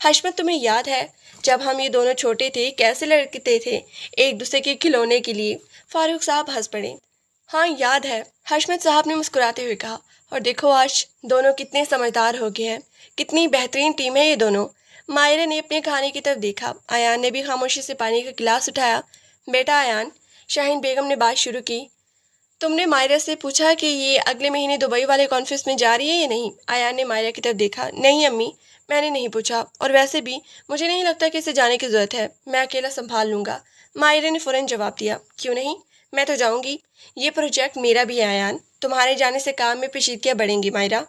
حشمت تمہیں یاد ہے جب ہم یہ دونوں چھوٹے تھے کیسے لڑتے تھے ایک دوسرے کے کھلونے کے لیے؟ فاروق صاحب ہنس پڑے۔ ہاں یاد ہے، حشمت صاحب نے مسکراتے ہوئے کہا، اور دیکھو آج دونوں کتنے سمجھدار ہو گئے ہیں، کتنی بہترین ٹیم ہے یہ دونوں۔ ماہرہ نے اپنے کھانے کی طرف دیکھا، ایان نے بھی خاموشی سے پانی کا گلاس اٹھایا۔ بیٹا ایان، شاہین بیگم نے بات شروع کی، تم نے ماہرہ سے پوچھا کہ یہ اگلے مہینے دبئی والے کانفرنس میں جا رہی ہے یا نہیں؟ ایان نے ماہرہ کی طرف دیکھا۔ نہیں امی، میں نے نہیں پوچھا، اور ویسے بھی مجھے نہیں لگتا کہ اسے جانے کی ضرورت ہے، میں اکیلا سنبھال لوں گا۔ ماہرہ نے فوراً جواب دیا، کیوں نہیں، میں تو جاؤں گی، یہ پروجیکٹ میرا بھی ہے ایان، تمہارے جانے سے کام میں پیچیدگیاں بڑھیں گی ماہرہ۔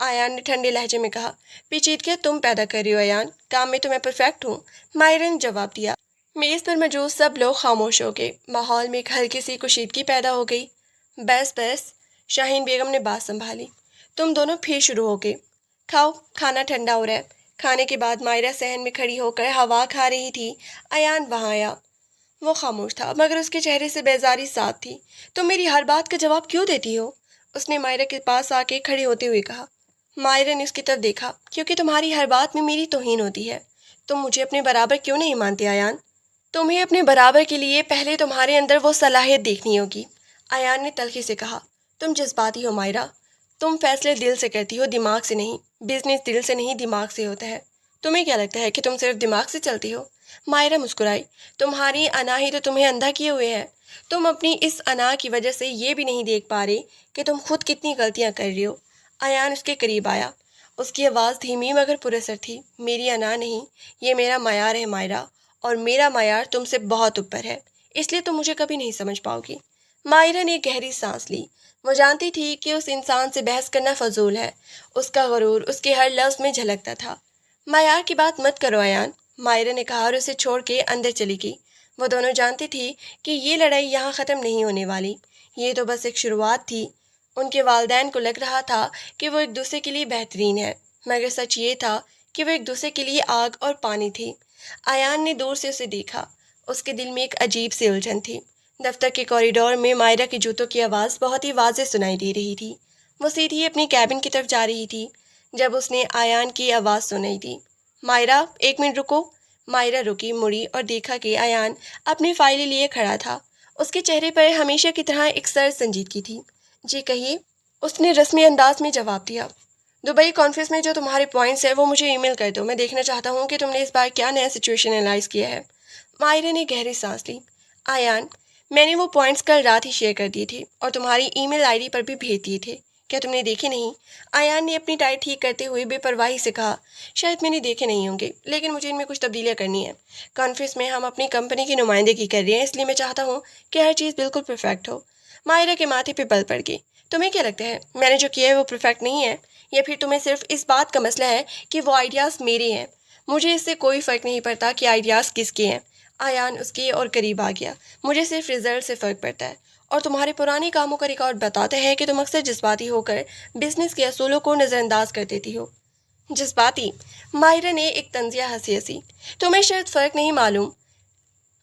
ایان نے ٹھنڈے لہجے میں کہا، پیچیدگیاں تم پیدا کر رہی ہو ایان، کام میں تو میں پرفیکٹ ہوں۔ ماہرہ نے جواب دیا۔ میز پر موجود سب لوگ خاموش ہو گئے، ماحول میں ایک ہلکی سی کشیدگی پیدا ہو گئی۔ بس بس، شاہین بیگم نے بات سنبھالی، تم دونوں پھر شروع ہو گئے، کھاؤ، کھانا ٹھنڈا ہو رہا ہے۔ کھانے کے بعد ماہرہ صحن میں کھڑی ہو کر ہوا کھا رہی تھی۔ ایان وہاں آیا، وہ خاموش تھا مگر اس کے چہرے سے بیزاری صاف تھی۔ تم میری ہر بات کا جواب کیوں دیتی ہو؟ اس نے ماہرہ کے پاس آ کے کھڑے ہوتے ہوئے کہا۔ ماہرہ نے اس کی طرف دیکھا، کیونکہ تمہاری ہر بات میں میری توہین ہوتی ہے۔ تم مجھے اپنے برابر کیوں نہیں مانتے ایان؟ تمہیں اپنے برابر کے لیے پہلے تمہارے اندر وہ صلاحیت دیکھنی ہوگی۔ ایان نے تلخی سے کہا، تم جذباتی ہو ماہرہ، تم فیصلے دل سے کرتی ہو، دماغ سے نہیں۔ بزنس دل سے نہیں دماغ سے ہوتا ہے۔ تمہیں کیا لگتا ہے کہ تم صرف دماغ سے چلتی ہو؟ ماہرہ مسکرائی، تمہاری انا ہی تو تمہیں اندھا کیے ہوئے ہے۔ تم اپنی اس انا کی وجہ سے یہ بھی نہیں دیکھ پا رہے کہ تم خود کتنی غلطیاں کر رہی ہو۔ ایان اس کے قریب آیا، اس کی آواز دھیمی مگر پر اثر تھی۔ میری انا نہیں، یہ میرا معیار ہے ماہرہ، اور میرا معیار تم سے بہت اوپر ہے، اس لیے تم مجھے کبھی نہیں سمجھ پاؤ گی۔ ماہرہ نے گہری سانس لی، وہ جانتی تھی کہ اس انسان سے بحث کرنا فضول ہے، اس کا غرور اس کے ہر لفظ میں جھلکتا تھا۔ معیار کی بات مت کرو ایان، ماہرہ نے کہا اور اسے چھوڑ کے اندر چلی گئی۔ وہ دونوں جانتی تھی کہ یہ لڑائی یہاں ختم نہیں ہونے والی، یہ تو بس ایک شروعات تھی۔ ان کے والدین کو لگ رہا تھا کہ وہ ایک دوسرے کے لیے بہترین ہے، مگر سچ یہ تھا کہ وہ ایک دوسرے کے لیے آگ اور پانی تھی۔ ایان نے دور سے اسے دیکھا، اس کے دل میں ایک عجیب سی الجھن تھی۔ دفتر کے کوریڈور میں ماہرہ کے جوتوں کی آواز بہت ہی واضح سنائی دے رہی تھی۔ وہ سیدھی اپنی کیبن کی طرف جا رہی تھی جب اس نے ایان کی آواز سنائی دی، ماہرہ ایک منٹ رکو۔ ماہرہ رکی، مڑی اور دیکھا کہ ایان اپنی فائلیں لیے کھڑا تھا۔ اس کے چہرے پر ہمیشہ کی طرح ایک سر سنجیدگی تھی۔ جی کہیے، اس نے رسمی انداز میں جواب دیا۔ دبئی کانفرنس میں جو تمہارے پوائنٹس ہیں وہ مجھے ای میل کر دو، میں دیکھنا چاہتا ہوں کہ تم نے اس بار کیا نیا سچویشن انالائز کیا ہے۔ ماہرہ نے گہری سانس لی، ایان، میں نے وہ پوائنٹس کل رات ہی شیئر کر دیے تھے اور تمہاری ای میل آئی ڈی پر بھی بھیج دیے تھے، کیا تم نے دیکھے نہیں؟ ایان نے اپنی ٹائی ٹھیک کرتے ہوئے بے پرواہی سے کہا، شاید میں نے دیکھے نہیں ہوں گے، لیکن مجھے ان میں کچھ تبدیلیاں کرنی ہیں۔ کانفرنس میں ہم اپنی کمپنی کی نمائندگی کر رہے ہیں، اس لیے میں چاہتا ہوں کہ ہر چیز بالکل پرفیکٹ ہو۔ ماہرہ کے ماتھے پہ بل پڑ گئی۔ تمہیں کیا لگتا ہے میں نے جو کیا ہے وہ پرفیکٹ نہیں ہے، یا پھر تمہیں صرف اس بات کا مسئلہ ہے کہ وہ آئیڈیاز میرے ہیں؟ مجھے اس سے کوئی فرق نہیں پڑتا کہ آئیڈیاز کس کے ہیں۔ ایان اس کے اور قریب آ گیا، مجھے صرف رزلٹ سے فرق پڑتا ہے، اور تمہارے پرانے کاموں کا ریکارڈ بتاتا ہے کہ تم اکثر جذباتی ہو کر بزنس کے اصولوں کو نظر انداز کر دیتی ہو۔ جذباتی؟ ماہرہ نے ایک طنزیہ ہنسی ہنسی، تمہیں شاید فرق نہیں معلوم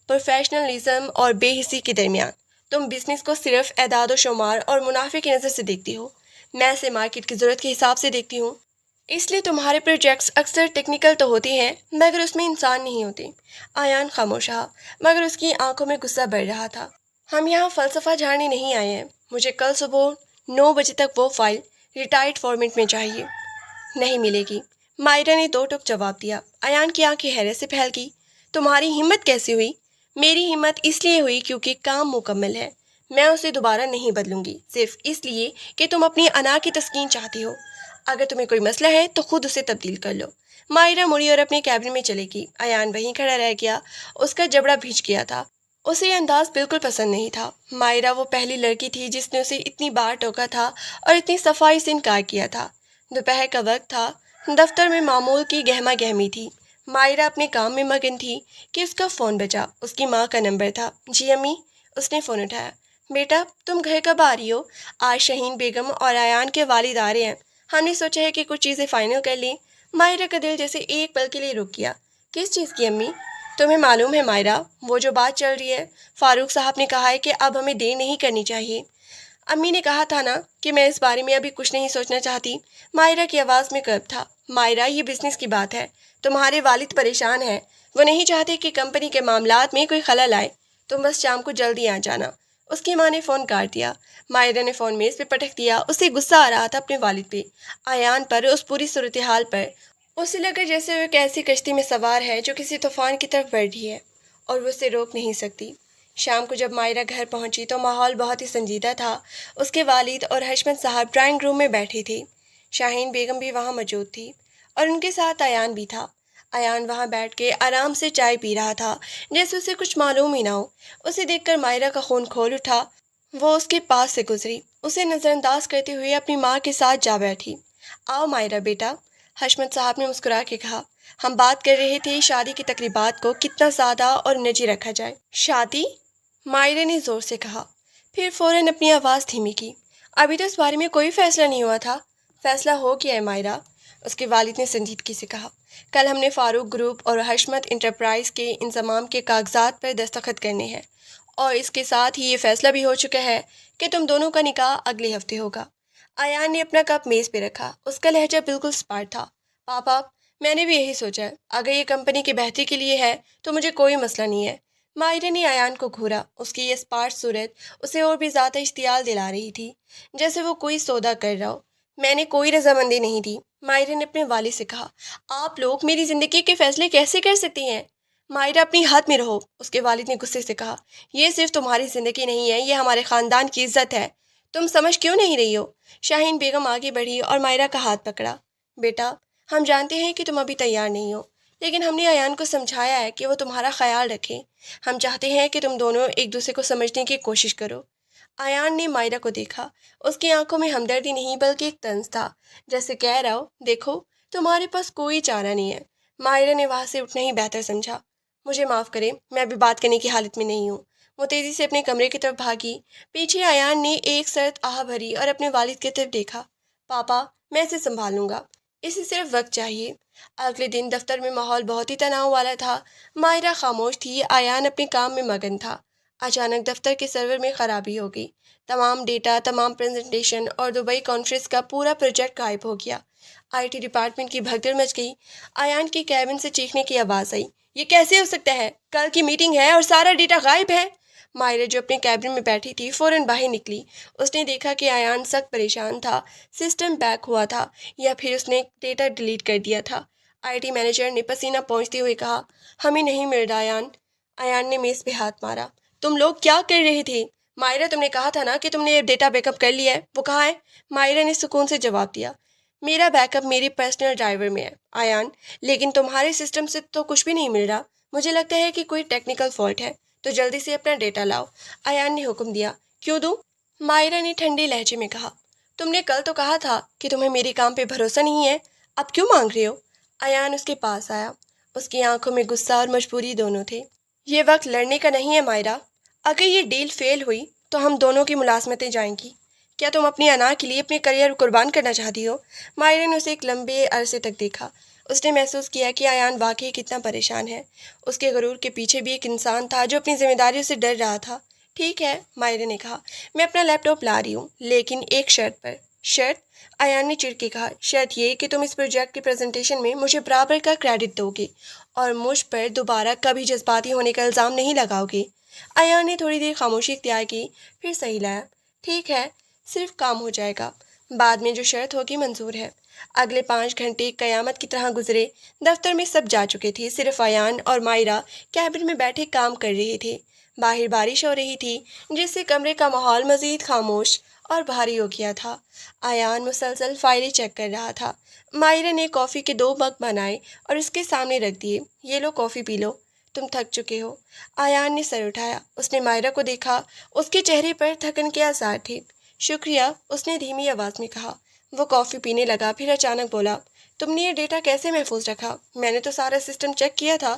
پروفیشنلزم اور بے حسی کے درمیان۔ تم بزنس کو صرف اعداد و شمار اور منافع کی نظر سے دیکھتی ہو، میں اسے مارکیٹ کی ضرورت کے حساب سے دیکھتی ہوں۔ اس لیے تمہارے پروجیکٹس اکثر ٹیکنیکل تو ہوتے ہیں مگر اس میں انسان نہیں ہوتے۔ ایان خاموش رہا مگر اس کی آنکھوں میں غصہ بڑھ رہا تھا۔ ہم یہاں فلسفہ جھاڑنے نہیں آئے ہیں، مجھے کل صبح 9 بجے تک وہ فائل ریٹائرڈ فارمیٹ میں چاہیے۔ نہیں ملے گی، ماہرہ نے دو ٹک جواب دیا۔ ایان کی آنکھیں حیرت سے پھیل گئی، تمہاری ہمت کیسے ہوئی؟ میری ہمت اس لیے ہوئی کیونکہ کام مکمل ہے، میں اسے دوبارہ نہیں بدلوں گی، صرف اس لیے کہ تم اپنی انا کی تسکین چاہتی ہو۔ اگر تمہیں کوئی مسئلہ ہے تو خود اسے تبدیل کر لو۔ ماہرہ مڑی اور اپنے کیبن میں چلے گئی۔ ایان وہیں کھڑا رہ گیا، اس کا جبڑا بھیج گیا تھا، اسے یہ انداز بالکل پسند نہیں تھا۔ ماہرہ وہ پہلی لڑکی تھی جس نے اسے اتنی بار ٹوکا تھا اور اتنی صفائی سے انکار کیا تھا۔ دوپہر کا وقت تھا، دفتر میں معمول کی گہما گہمی تھی۔ ماہرہ اپنے کام میں مگن تھی کہ اس کا فون بجا، اس کی ماں کا نمبر تھا۔ جی امی، اس نے فون اٹھایا۔ بیٹا تم گھر کب آ رہی ہو؟ آج شاہین بیگم اور ایان کے والد آ رہے ہیں، ہم نے سوچا ہے کہ کچھ چیزیں فائنل کر لیں۔ ماہرہ کا دل جیسے ایک پل کے لیے رک گیا۔ کس چیز کی امی؟ تمہیں معلوم ہے ماہرہ، وہ جو بات چل رہی ہے، فاروق صاحب نے کہا ہے کہ اب ہمیں دیر نہیں کرنی چاہیے۔ امی نے کہا تھا نا کہ میں اس بارے میں ابھی کچھ نہیں سوچنا چاہتی۔ مائرہ کی آواز میں کرب تھا۔ مائرہ، یہ بزنس کی بات ہے، تمہارے والد پریشان ہیں، وہ نہیں چاہتے کہ کمپنی کے معاملات میں کوئی خلل آئے، تم بس شام کو جلدی آ جانا۔ اس کی ماں نے فون کاٹ دیا۔ مائرہ نے فون میز پہ پٹک دیا۔ اسے غصہ آ رہا تھا اپنے والد پہ، ایان پر، اس پوری صورتحال پر۔ اسے لگا جیسے وہ ایک ایسی کشتی میں سوار ہے جو کسی طوفان کی طرف بڑھ رہی ہے اور وہ اسے روک نہیں سکتی۔ شام کو جب مائرہ گھر پہنچی تو ماحول بہت ہی سنجیدہ تھا۔ اس کے والد اور حشمت صاحب ڈرائنگ روم میں بیٹھے تھے۔ شاہین بیگم بھی وہاں موجود تھی اور ان کے ساتھ ایان بھی تھا۔ ایان وہاں بیٹھ کے آرام سے چائے پی رہا تھا، جیسے اسے کچھ معلوم ہی نہ ہو۔ اسے دیکھ کر مائرہ کا خون کھول اٹھا۔ وہ اس کے پاس سے گزری، اسے نظر انداز کرتے ہوئے اپنی ماں کے ساتھ جا بیٹھی۔ آؤ مائرہ بیٹا، حشمت صاحب نے مسکرا کے کہا۔ ہم بات کر رہے تھے شادی کی تقریبات کو کتنا سادہ اور نجی رکھا جائے۔ شادی؟ مائرہ نے زور سے کہا، پھر فوراً اپنی آواز دھیمی کی۔ ابھی تو اس بارے میں کوئی فیصلہ نہیں ہوا تھا۔ فیصلہ ہو گیا ہے مائرہ، اس کے والد نے سنجیدگی سے کہا۔ کل ہم نے فاروق گروپ اور حشمت انٹرپرائز کے انضمام کے کاغذات پر دستخط کرنے ہیں، اور اس کے ساتھ ہی یہ فیصلہ بھی ہو چکا ہے کہ تم دونوں کا نکاح اگلے ہفتے ہوگا۔ ایان نے اپنا کپ میز پہ رکھا، اس کا لہجہ بالکل سپاٹ تھا۔ پاپا، میں نے بھی یہی سوچا ہے، اگر یہ کمپنی کی بہتری کے لیے ہے تو مجھے کوئی مسئلہ نہیں ہے۔ مائرہ نے ایان کو گھورا۔ اس کی یہ سپاٹ صورت اسے اور بھی زیادہ اشتعال دلا رہی تھی، جیسے وہ کوئی سودا کر رہا ہو۔ میں نے کوئی رضامندی نہیں دی، مائرہ نے اپنے والد سے کہا۔ آپ لوگ میری زندگی کے فیصلے کیسے کر سکتی ہیں؟ مائرہ، اپنی حد میں رہو، اس کے والد نے غصے سے کہا۔ یہ صرف تمہاری زندگی نہیں ہے، یہ ہمارے خاندان کی عزت ہے، تم سمجھ کیوں نہیں رہی ہو؟ شاہین بیگم آگے بڑھی اور مائرہ کا ہاتھ پکڑا۔ بیٹا، ہم جانتے ہیں کہ تم ابھی تیار نہیں ہو، لیکن ہم نے ایان کو سمجھایا ہے کہ وہ تمہارا خیال رکھے۔ ہم چاہتے ہیں کہ تم دونوں ایک دوسرے کو سمجھنے کی کوشش کرو۔ ایان نے مائرہ کو دیکھا۔ اس کی آنکھوں میں ہمدردی نہیں بلکہ ایک طنز تھا، جیسے کہہ رہا ہو، دیکھو تمہارے پاس کوئی چارہ نہیں ہے۔ مائرہ نے وہاں سے اٹھنا ہی بہتر سمجھا۔ مجھے معاف کریں، میں ابھی بات کرنے کی حالت میں نہیں ہوں۔ وہ تیزی سے اپنے کمرے کی طرف بھاگی۔ پیچھے ایان نے ایک سرد آہ بھری اور اپنے والد کی طرف دیکھا۔ پاپا، میں اسے سنبھال لوں گا، اسے صرف وقت چاہیے۔ اگلے دن دفتر میں ماحول بہت ہی تناؤ والا تھا۔ مائرہ خاموش تھی، ایان اپنے کام میں مگن تھا۔ اچانک دفتر کے سرور میں خرابی ہو گئی۔ تمام ڈیٹا، تمام پریزنٹیشن اور دبئی کانفرنس کا پورا پروجیکٹ غائب ہو گیا۔ آئی ٹی ڈپارٹمنٹ کی بھگدڑ مچ گئی۔ ایان کی کیبن سے چیخنے کی آواز آئی، یہ کیسے ہو سکتا ہے؟ کل کی میٹنگ ہے اور سارا ڈیٹا غائب ہے۔ مائرہ جو اپنے کیبن میں بیٹھی تھی فوراً باہر نکلی۔ اس نے دیکھا کہ ایان سخت پریشان تھا، سسٹم بیک ہوا تھا یا پھر اس نے ڈیٹا ڈیلیٹ کر دیا تھا۔ آئی ٹی مینیجر نے پسینہ پہنچتے ہوئے کہا، ہمیں نہیں مل رہا ایان۔ ایان نے میز پہ ہاتھ مارا۔ تم لوگ کیا کر رہے تھے؟ مائرہ، تم نے کہا تھا نا کہ تم نے ڈیٹا بیک اپ کر لیا ہے، وہ کہاں ہے؟ مائرہ نے سکون سے جواب دیا، میرا بیک اپ میرے پرسنل ڈرائیور میں ہے ایان، لیکن تمہارے سسٹم سے تو کچھ بھی نہیں مل رہا۔ مجھے لگتا ہے کہ کوئی ٹیکنیکل فالٹ ہے، تو جلدی سے اپنا ڈیٹا لاؤ۔ ایان نے حکم دیا۔ کیوں دوں؟ مائرہ نے ٹھنڈے لہجے میں کہا۔ تم نے کل تو کہا تھا کہ تمہیں میرے کام پہ بھروسہ نہیں ہے، اب کیوں مانگ رہے ہو؟ ایان اس کے پاس آیا۔ اس کی آنکھوں میں غصہ اور مجبوری دونوں تھے۔ یہ وقت لڑنے کا نہیں ہے مائرہ، اگر یہ ڈیل فیل ہوئی تو ہم دونوں کی ملازمتیں جائیں گی۔ کیا تم اپنی انا کے لیے اپنے کریئر قربان کرنا چاہتی ہو؟ مائرہ نے اسے ایک لمبے عرصے تک دیکھا۔ اس نے محسوس کیا کہ ایان واقعی کتنا پریشان ہے۔ اس کے غرور کے پیچھے بھی ایک انسان تھا جو اپنی ذمہ داریوں سے ڈر رہا تھا۔ ٹھیک ہے، مائرہ نے کہا، میں اپنا لیپ ٹاپ لا رہی ہوں، لیکن ایک شرط پر۔ شرط؟ ایان نے چڑھ کے کہا، شرط یہ کہ تم اس پروجیکٹ کی پریزنٹیشن میں مجھے برابر کا کریڈٹ دو گے اور مجھ پر دوبارہ کبھی جذباتی ہونے کا الزام نہیں لگاؤ گے۔ ایان نے تھوڑی دیر خاموشی اختیار کی، پھر صحیح لایا، ٹھیک ہے، صرف کام ہو جائے گا، بعد میں جو شرط ہوگی منظور ہے۔ اگلے 5 گھنٹے قیامت کی طرح گزرے۔ دفتر میں سب جا چکے تھے، صرف ایان اور مائرہ کیبن میں بیٹھے کام کر رہے تھے۔ باہر بارش ہو رہی تھی، جس سے کمرے کا ماحول مزید خاموش اور بھاری ہو گیا تھا۔ ایان مسلسل فائلیں چیک کر رہا تھا۔ مائرہ نے کافی کے 2 مگ بنائے اور اس کے سامنے رکھ دیے۔ یہ لو کافی پی لو، تم تھک چکے ہو۔ ایان نے سر اٹھایا، اس نے مائرہ کو دیکھا، اس کے چہرے پر تھکن کے آثار تھے۔ شکریہ، اس نے دھیمی آواز میں کہا۔ وہ کافی پینے لگا، پھر اچانک بولا، تم نے یہ ڈیٹا کیسے محفوظ رکھا؟ میں نے تو سارا سسٹم چیک کیا تھا۔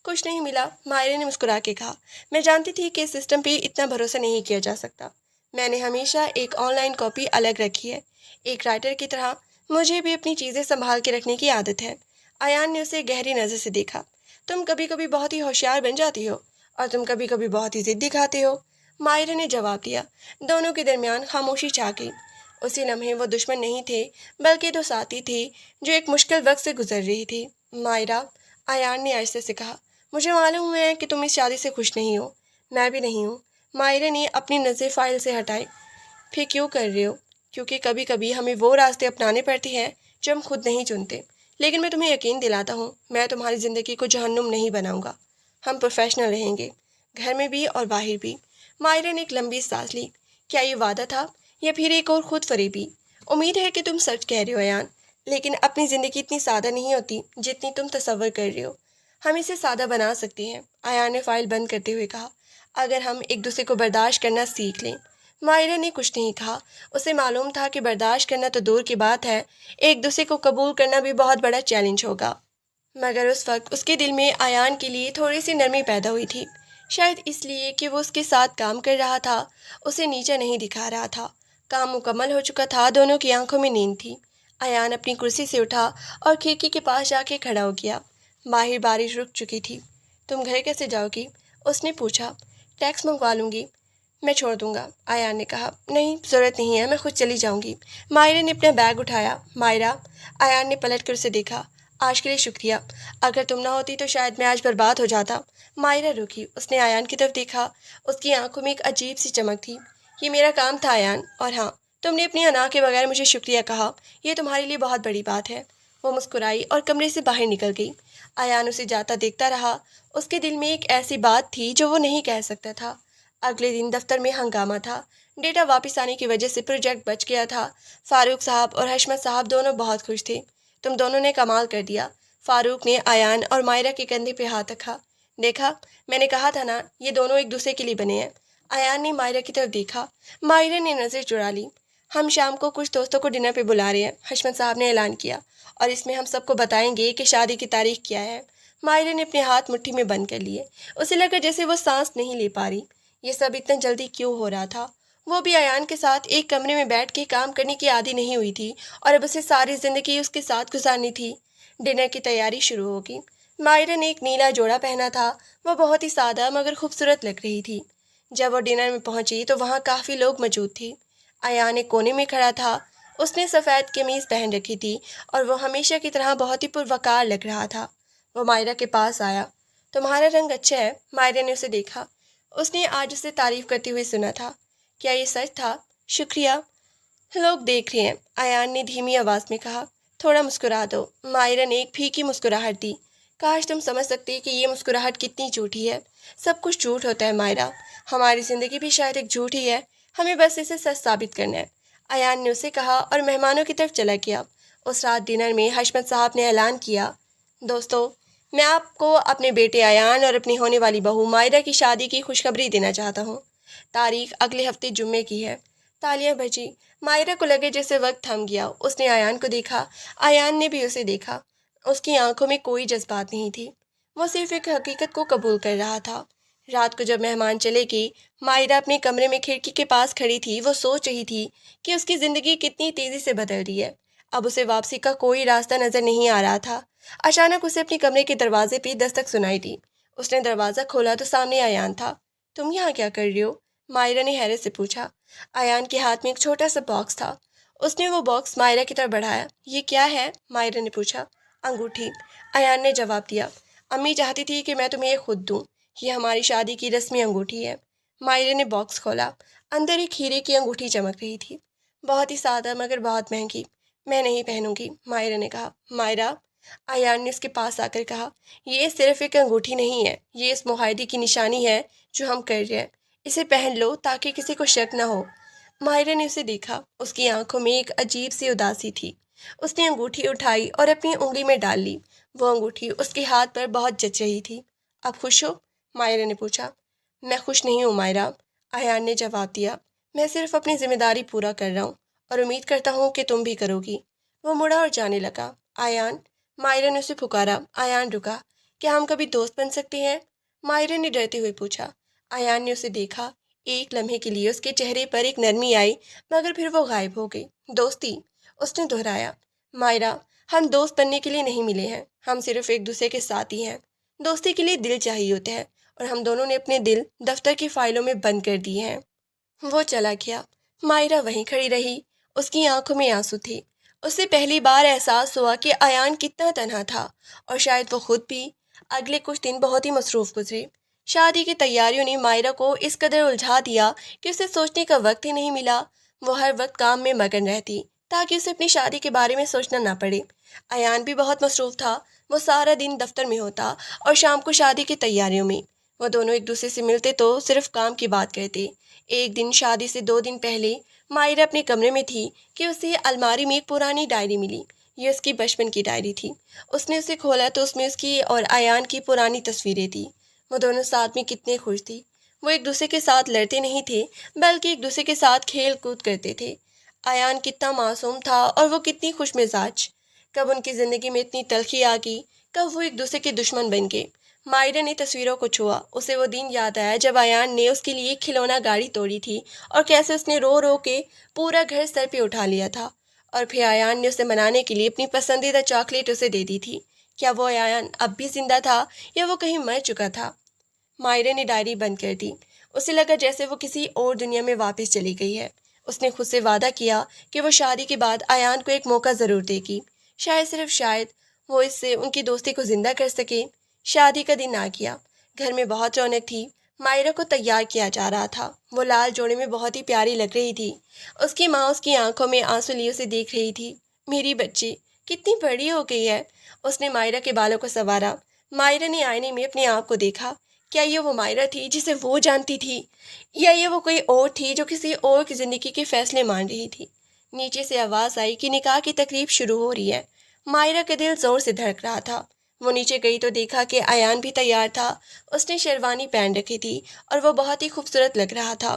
کچھ نہیں ملا، مائرہ نے مسکرا کے کہا، میں جانتی تھی کہ اس سسٹم پہ اتنا بھروسہ نہیں کیا جا سکتا۔ میں نے ہمیشہ ایک آن لائن کاپی الگ رکھی ہے، ایک رائٹر کی طرح مجھے بھی اپنی چیزیں سنبھال کے رکھنے کی عادت ہے۔ ایان نے اسے گہری نظر سے دیکھا۔ تم کبھی کبھی بہت ہی ہوشیار بن جاتی ہو اور تم کبھی کبھی بہت ہی ضد دکھاتے ہو۔ ماہرہ نے جواب دیا۔ دونوں کے درمیان خاموشی چھا گئی۔ اسی لمحے وہ دشمن نہیں تھے بلکہ دو ساتھی تھے جو ایک مشکل وقت سے گزر رہی تھی۔ ماہرہ، ایان نے آہستہ سے کہا، مجھے معلوم ہے کہ تم اس شادی سے خوش نہیں ہو۔ میں بھی نہیں ہوں۔ ماہرہ نے اپنی نظر فائل سے ہٹائی۔ پھر کیوں کر رہے ہو؟ کیونکہ کبھی کبھی ہمیں وہ راستے اپنانے پڑتے ہیں جو ہم خود نہیں چنتے۔ لیکن میں تمہیں یقین دلاتا ہوں، میں تمہاری زندگی کو جہنم نہیں بناؤں گا۔ ہم پروفیشنل رہیں گے، گھر میں بھی اور باہر بھی۔ ماہرہ نے ایک لمبی سانس لی۔ کیا یہ وعدہ تھا یا پھر ایک اور خود فریبی؟ امید ہے کہ تم سچ کہہ رہے ہو ایان، لیکن اپنی زندگی اتنی سادہ نہیں ہوتی جتنی تم تصور کر رہے ہو۔ ہم اسے سادہ بنا سکتے ہیں، ایان نے فائل بند کرتے ہوئے کہا، اگر ہم ایک دوسرے کو برداشت کرنا سیکھ لیں۔ ماہرہ نے کچھ نہیں کہا۔ اسے معلوم تھا کہ برداشت کرنا تو دور کی بات ہے، ایک دوسرے کو قبول کرنا بھی بہت بڑا چیلنج ہوگا۔ مگر اس وقت اس کے دل میں ایان کے لیے تھوڑی سی نرمی پیدا ہوئی تھی، شاید اس لیے کہ وہ اس کے ساتھ کام کر رہا تھا، اسے نیچا نہیں دکھا رہا تھا۔ کام مکمل ہو چکا تھا، دونوں کی آنکھوں میں نیند تھی۔ ایان اپنی کرسی سے اٹھا اور کھڑکی کے پاس جا کے کھڑا ہو گیا۔ باہر بارش رک چکی تھی۔ تم گھر کیسے جاؤ گی؟ اس نے پوچھا۔ ٹیکس منگوا لوں گی، میں چھوڑ دوں گا، ایان نے کہا۔ نہیں، ضرورت نہیں ہے، میں خود چلی جاؤں گی۔ ماہرہ نے اپنا بیگ اٹھایا۔ ماہرہ، ایان نے پلٹ کر اسے دیکھا، آج کے لیے شکریہ، اگر تم نہ ہوتی تو شاید میں آج برباد ہو جاتا۔ ماہرہ رکی، اس نے ایان کی طرف دیکھا، اس کی آنکھوں میں ایک عجیب سی چمک تھی۔ یہ میرا کام تھا ایان، اور ہاں، تم نے اپنی انا کے بغیر مجھے شکریہ کہا، یہ تمہارے لیے بہت بڑی بات ہے۔ وہ مسکرائی اور کمرے سے باہر نکل گئی۔ ایان اسے جاتا دیکھتا رہا۔ اس کے دل میں ایک ایسی بات تھی جو وہ نہیں کہہ سکتا تھا۔ اگلے دن دفتر میں ہنگامہ تھا۔ ڈیٹا واپس آنے کی وجہ سے پروجیکٹ بچ گیا تھا۔ فاروق صاحب اور حشمت صاحب دونوں بہت خوش تھے۔ تم دونوں نے کمال کر دیا۔ فاروق نے ایان اور ماہرہ کے کندھے پہ ہاتھ رکھا۔ دیکھا، میں نے کہا تھا نا، یہ دونوں ایک دوسرے کے لیے بنے ہیں۔ ایان نے ماہرہ کی طرف دیکھا۔ ماہرہ نے نظر چرا لی۔ ہم شام کو کچھ دوستوں کو ڈنر پہ بلا رہے ہیں، حشمت صاحب نے اعلان کیا، اور اس میں ہم سب کو بتائیں گے کہ شادی کی تاریخ کیا ہے۔ ماہرہ نے اپنے ہاتھ مٹھی میں بند کر لیے۔ اسے لگا جیسے وہ سانس نہیں لے پا رہی۔ یہ سب اتنا جلدی کیوں ہو رہا تھا؟ وہ بھی ایان کے ساتھ ایک کمرے میں بیٹھ کے کام کرنے کی عادی نہیں ہوئی تھی، اور اب اسے ساری زندگی اس کے ساتھ گزارنی تھی۔ ڈنر کی تیاری شروع ہوگی۔ ماہرہ نے ایک نیلا جوڑا پہنا تھا، وہ بہت ہی سادہ مگر خوبصورت لگ رہی تھی۔ جب وہ ڈنر میں پہنچی تو وہاں کافی لوگ موجود تھے۔ ایان ایک کونے میں کھڑا تھا۔ اس نے سفید قمیض پہن رکھی تھی اور وہ ہمیشہ کی طرح بہت ہی پروقار لگ رہا تھا۔ وہ ماہرہ کے پاس آیا۔ تمہارا رنگ اچھا ہے۔ ماہرہ نے اسے دیکھا۔ اس نے آج اسے تعریف کرتے ہوئے سنا تھا۔ کیا یہ سچ تھا؟ شکریہ، لوگ دیکھ رہے ہیں، ایان نے دھیمی آواز میں کہا۔ تھوڑا مسکرا دو۔ ماہرہ نے ایک پھیکی مسکراہٹ دی۔ کاش تم سمجھ سکتے کہ یہ مسکراہٹ کتنی جھوٹی ہے۔ سب کچھ جھوٹ ہوتا ہے ماہرہ، ہماری زندگی بھی شاید ایک جھوٹ ہی ہے، ہمیں بس اسے سچ ثابت کرنا ہے، ایان نے اسے کہا اور مہمانوں کی طرف چلا گیا۔ اس رات ڈنر میں حشمت صاحب نے اعلان کیا، دوستو، میں آپ کو اپنے بیٹے ایان اور اپنی ہونے والی بہو ماہرہ کی شادی کی خوشخبری دینا چاہتا ہوں۔ تاریخ اگلے ہفتے جمعے کی ہے۔ تالیاں بجی۔ ماہرہ کو لگے جیسے وقت تھم گیا۔ اس نے ایان کو دیکھا، ایان نے بھی اسے دیکھا۔ اس کی آنکھوں میں کوئی جذبات نہیں تھی، وہ صرف ایک حقیقت کو قبول کر رہا تھا۔ رات کو جب مہمان چلے گئے، ماہرہ اپنے کمرے میں کھڑکی کے پاس کھڑی تھی۔ وہ سوچ رہی تھی کہ اس کی زندگی کتنی تیزی سے بدل رہی ہے۔ اب اسے واپسی کا کوئی راستہ نظر نہیں آ رہا تھا۔ اچانک اسے اپنے کمرے کے دروازے پہ دستک سنائی دی۔ اس نے دروازہ کھولا تو سامنے ایان تھا۔ تم یہاں کیا کر رہی ہو؟ ماہرہ نے حیرت سے پوچھا۔ ایان کے ہاتھ میں ایک چھوٹا سا باکس تھا۔ اس نے وہ باکس ماہرہ کی طرف بڑھایا۔ یہ کیا ہے؟ ماہرہ نے پوچھا۔ انگوٹھی، ایان نے جواب دیا۔ امی چاہتی تھی کہ میں تمہیں یہ خود دوں، یہ ہماری شادی کی رسمی انگوٹھی ہے۔ ماہرہ نے باکس کھولا۔ اندر ایک ہیرے کی انگوٹھی چمک رہی تھی، بہت ہی سادہ مگر بہت مہنگی۔ میں نہیں پہنوں گی، ماہرہ نے کہا۔ ماہرہ، ایان نے اس کے پاس آ کر کہا، یہ صرف ایک انگوٹھی نہیں ہے، یہ اس معاہدے کی نشانی ہے جو ہم کر رہے ہیں۔ اسے پہن لو تاکہ کسی کو شک نہ ہو۔ ماہرہ نے اسے دیکھا۔ اس کی آنکھوں میں ایک عجیب سی اداسی تھی۔ اس نے انگوٹھی اٹھائی اور اپنی انگلی میں ڈال لی۔ وہ انگوٹھی اس کے ہاتھ پر بہت جچ رہی تھی۔ اب خوش ہو؟ ماہرہ نے پوچھا۔ میں خوش نہیں ہوں ماہرہ، ایان نے جواب دیا۔ میں صرف اپنی ذمہ داری پورا کر رہا ہوں اور امید کرتا ہوں کہ تم بھی کرو گی۔ وہ مڑا اور جانے لگا۔ ایان، ماہرہ نے اسے پکارا۔ ایان رکا۔ کیا ہم کبھی دوست بن سکتے ہیں؟ ماہرہ نے ڈرتے ہوئے پوچھا۔ ایان نے اسے دیکھا۔ ایک لمحے کے لیے اس کے چہرے پر ایک نرمی آئی مگر پھر وہ غائب ہو گئی۔ دوستی، اس نے دہرایا۔ ماہرہ، ہم دوست بننے کے لیے نہیں ملے ہیں، ہم صرف ایک دوسرے کے ساتھی ہیں۔ دوستی کے لیے دل چاہیے ہوتا ہے اور ہم دونوں نے اپنے دل دفتر کی فائلوں میں بند کر دیے ہیں۔ وہ چلا گیا۔ مائرہ وہیں کھڑی رہی، اس کی آنکھوں میں آنسو تھے۔ اسے پہلی بار احساس ہوا کہ ایان کتنا تنہا تھا، اور شاید وہ خود بھی۔ اگلے کچھ دن بہت ہی مصروف گزرے۔ شادی کی تیاریوں نے مائرہ کو اس قدر الجھا دیا کہ اسے سوچنے کا وقت ہی نہیں ملا۔ وہ ہر وقت کام میں مگن رہتی تاکہ اسے اپنی شادی کے بارے میں سوچنا نہ پڑے۔ ایان بھی بہت مصروف تھا، وہ سارا دن دفتر میں ہوتا اور شام کو شادی کی تیاریوں میں۔ وہ دونوں ایک دوسرے سے ملتے تو صرف کام کی بات کرتے۔ ایک دن شادی سے 2 دن پہلے مائرہ اپنے کمرے میں تھی کہ اسے الماری میں ایک پرانی ڈائری ملی۔ یہ اس کی بچپن کی ڈائری تھی۔ اس نے اسے کھولا تو اس میں اس کی اور ایان کی پرانی تصویریں تھیں۔ وہ دونوں ساتھ میں کتنے خوش تھے۔ وہ ایک دوسرے کے ساتھ لڑتے نہیں تھے بلکہ ایک دوسرے کے ساتھ کھیل کود کرتے تھے۔ ایان کتنا معصوم تھا اور وہ کتنی خوش مزاج۔ کب ان کی زندگی میں اتنی تلخی آ گئی، کب وہ ایک دوسرے کے دشمن بن گئے۔ مائرہ نے تصویروں کو چھوا۔ اسے وہ دن یاد آیا جب ایان نے اس کے لیے ایک کھلونا گاڑی توڑی تھی اور کیسے اس نے رو رو کے پورا گھر سر پہ اٹھا لیا تھا، اور پھر ایان نے اسے منانے کے لیے اپنی پسندیدہ چاکلیٹ اسے دے دی تھی۔ کیا وہ ایان اب بھی زندہ تھا یا وہ کہیں مر چکا تھا؟ مائرہ نے ڈائری بند کر دی۔ اسے لگا جیسے وہ کسی اور دنیا میں واپس چلی گئی ہے۔ اس نے خود سے وعدہ کیا کہ وہ شادی کے بعد ایان کو ایک موقع ضرور دے گی۔ شاید صرف شاید وہ اس سے ان کی دوستی کو زندہ کر سکے۔ شادی کا دن آ گیا۔ گھر میں بہت رونق تھی۔ مائرہ کو تیار کیا جا رہا تھا۔ وہ لال جوڑے میں بہت ہی پیاری لگ رہی تھی۔ اس کی ماں اس کی آنکھوں میں آنسو لیے اسے دیکھ رہی تھی۔ میری بچی کتنی بڑی ہو گئی ہے۔ اس نے مائرہ کے بالوں کو سنوارا۔ مائرہ نے آئینے میں اپنے آپ کو دیکھا۔ کیا یہ وہ مائرہ تھی جسے وہ جانتی تھی، یا یہ وہ کوئی اور تھی جو کسی اور کی زندگی کے فیصلے مان رہی تھی؟ نیچے سے آواز آئی کہ نکاح کی تقریب شروع ہو رہی ہے۔ مائرہ کا دل زور سے دھڑک رہا تھا۔ وہ نیچے گئی تو دیکھا کہ ایان بھی تیار تھا۔ اس نے شیروانی پہن رکھی تھی اور وہ بہت ہی خوبصورت لگ رہا تھا۔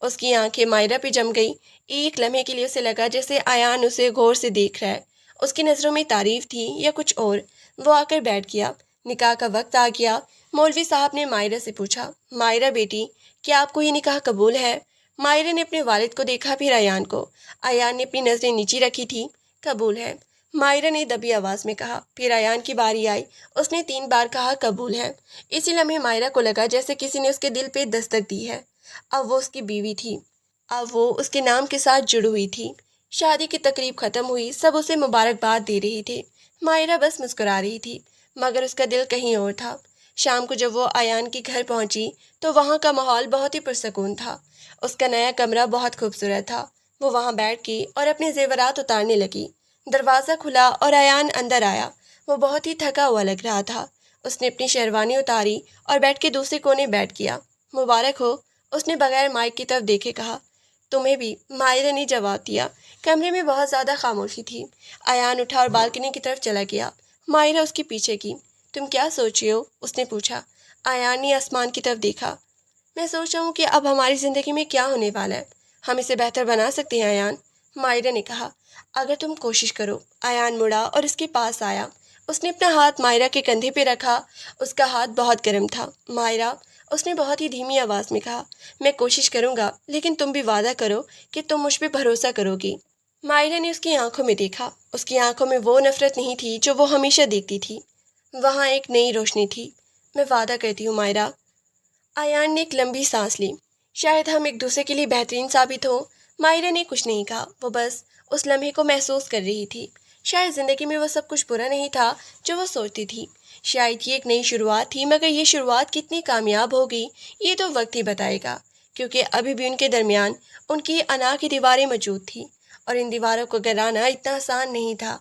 اس کی آنکھیں مائرہ پہ جم گئی۔ ایک لمحے کے لیے اسے لگا جیسے ایان اسے غور سے دیکھ رہا ہے۔ اس کی نظروں میں تعریف تھی یا کچھ اور۔ وہ آ کر بیٹھ گیا۔ نکاح کا وقت آ گیا۔ مولوی صاحب نے مائرہ سے پوچھا، مائرہ بیٹی، کیا آپ کو یہ نکاح قبول ہے؟ مائرہ نے اپنے والد کو دیکھا، پھر ایان کو۔ ایان نے اپنی نظریں نیچی رکھی تھی۔ قبول ہے، مائرہ نے دبی آواز میں کہا۔ پھر ایان کی باری آئی۔ اس نے 3 بار کہا، قبول ہے۔ اسی لمحے مائرہ کو لگا جیسے کسی نے اس کے دل پہ دستک دی ہے۔ اب وہ اس کی بیوی تھی۔ اب وہ اس کے نام کے ساتھ جڑ ہوئی تھی۔ شادی کی تقریب ختم ہوئی۔ سب اسے مبارکباد دے رہے تھے۔ مائرہ بس مسکرا رہی تھی، مگر اس کا دل کہیں اور تھا۔ شام کو جب وہ ایان کے گھر پہنچی تو وہاں کا ماحول بہت ہی پرسکون تھا۔ اس کا نیا کمرہ بہت خوبصورت تھا۔ وہ وہاں بیٹھ گئی اور اپنے زیورات اتارنے لگی۔ دروازہ کھلا اور ایان اندر آیا۔ وہ بہت ہی تھکا ہوا لگ رہا تھا۔ اس نے اپنی شیروانی اتاری اور بیٹھ کے دوسرے کونے بیٹھ گیا۔ مبارک ہو، اس نے بغیر مائک کی طرف دیکھے کہا۔ تمہیں بھی، مائرہ نے جواب دیا۔ کمرے میں بہت زیادہ خاموشی تھی۔ ایان اٹھا اور بالکنی کی طرف چلا گیا۔ مائرہ اس کے پیچھے کی۔ تم کیا سوچ رہے ہو؟ اس نے پوچھا۔ ایان نے آسمان کی طرف دیکھا۔ میں سوچ رہا ہوں کہ اب ہماری زندگی میں کیا ہونے والا ہے۔ ہم اسے بہتر بنا سکتے ہیں ایان، مائرہ نے کہا۔ اگر تم کوشش کرو۔ ایان مڑا اور اس کے پاس آیا۔ اس نے اپنا ہاتھ مائرہ کے کندھے پہ رکھا۔ اس کا ہاتھ بہت گرم تھا۔ مائرہ، اس نے بہت ہی دھیمی آواز میں کہا، میں کوشش کروں گا، لیکن تم بھی وعدہ کرو کہ تم مجھ پہ بھروسہ کرو گی۔ مائرہ نے اس کی آنکھوں میں دیکھا۔ اس کی آنکھوں میں وہ نفرت نہیں تھی جو وہ ہمیشہ دیکھتی تھی۔ وہاں ایک نئی روشنی تھی۔ میں وعدہ کرتی ہوں مائرہ۔ ایان نے ایک لمبی سانس لی۔ شاید ہم ایک دوسرے کے لیے بہترین ثابت ہوں۔ مائرہ نے کچھ نہیں کہا۔ وہ بس اس لمحے کو محسوس کر رہی تھی۔ شاید زندگی میں وہ سب کچھ برا نہیں تھا جو وہ سوچتی تھی۔ شاید یہ ایک نئی شروعات تھی، مگر یہ شروعات کتنی کامیاب ہوگی یہ تو وقت ہی بتائے گا، کیونکہ ابھی بھی ان کے درمیان ان کی انا کی دیواریں موجود تھیں، اور ان دیواروں کو گرانا اتنا آسان نہیں تھا۔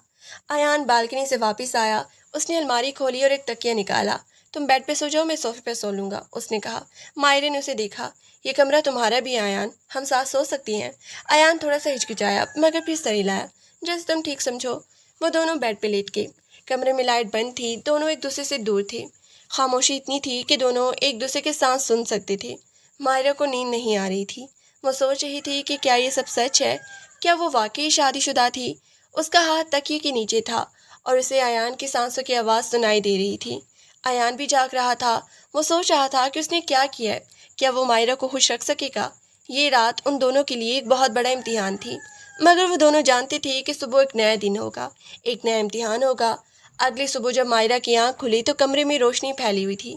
ایان بالکنی سے واپس آیا۔ اس نے الماری کھولی اور ایک تکیہ نکالا۔ تم بیڈ پہ سو جاؤ، میں صوفے پہ سو لوں گا، اس نے کہا۔ مائرہ نے اسے دیکھا۔ یہ کمرہ تمہارا بھی ہے ایان، ہم ساتھ سو سکتی ہیں۔ ایان تھوڑا سا ہچکچایا، مگر پھر سر ہلایا۔ جیسے تم ٹھیک سمجھو۔ وہ دونوں بیڈ پہ لیٹ گئے۔ کمرے میں لائٹ بند تھی۔ دونوں ایک دوسرے سے دور تھے۔ خاموشی اتنی تھی کہ دونوں ایک دوسرے کے سانس سن سکتے تھے۔ مائرہ کو نیند نہیں آ رہی تھی۔ وہ سوچ رہی تھی کہ کیا یہ سب سچ ہے؟ کیا وہ واقعی شادی شدہ تھی؟ اس کا ہاتھ تکیے کے نیچے تھا اور اسے ایان کی سانسوں کی آواز سنائی دے رہی تھی۔ ایان بھی جاگ رہا تھا۔ وہ سوچ رہا تھا کہ اس نے کیا کیا ہے۔ کیا وہ مائرہ کو خوش رکھ سکے گا؟ یہ رات ان دونوں کے لیے ایک بہت بڑا امتحان تھی، مگر وہ دونوں جانتے تھے کہ صبح ایک نیا دن ہوگا، ایک نیا امتحان ہوگا۔ اگلی صبح جب مائرہ کی آنکھ کھلی تو کمرے میں روشنی پھیلی ہوئی تھی۔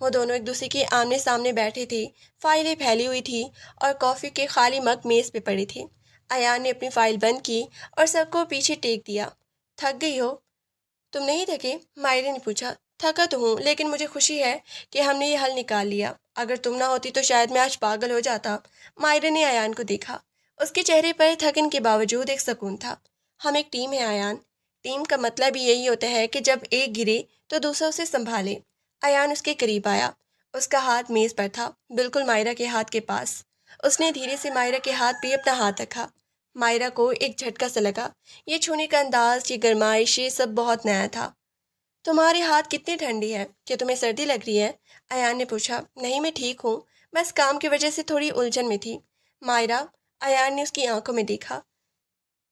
وہ دونوں ایک دوسرے کے آمنے سامنے بیٹھے تھے، فائلیں پھیلی ہوئی تھی اور کافی کے خالی مگ میز پہ پڑے تھے۔ ایان نے اپنی فائل بند کی اور سب کو پیچھے ٹیک دیا۔ تھک گئی ہو؟ تم نہیں تھکے؟ ماہرہ نے پوچھا۔ تھکا تو ہوں، لیکن مجھے خوشی ہے کہ ہم نے یہ حل نکال لیا۔ اگر تم نہ ہوتی تو شاید میں آج پاگل ہو جاتا۔ ماہرہ نے ایان کو دیکھا۔ اس کے چہرے پر تھکن کے باوجود ایک سکون تھا۔ ہم ایک ٹیم ہیں ایان۔ ٹیم کا مطلب یہی ہوتا ہے کہ جب ایک گرے تو دوسرا اسے سنبھالے۔ ایان اس کے قریب آیا۔ اس کا ہاتھ میز پر تھا، بالکل ماہرہ کے ہاتھ کے پاس۔ اس نے دھیرے سے ماہرہ کے ہاتھ پہ اپنا ہاتھ رکھا۔ ماہرہ کو ایک جھٹکا سا لگا۔ یہ چھونے کا انداز، یہ گرمائش، یہ سب بہت نیا تھا۔ تمہارے ہاتھ کتنی ٹھنڈی ہے؟ کیا تمہیں سردی لگ رہی ہے؟ ایان نے پوچھا۔ نہیں، میں ٹھیک ہوں، بس کام کی وجہ سے تھوڑی الجھن میں تھی۔ ماہرہ، ایان نے اس کی آنکھوں میں دیکھا،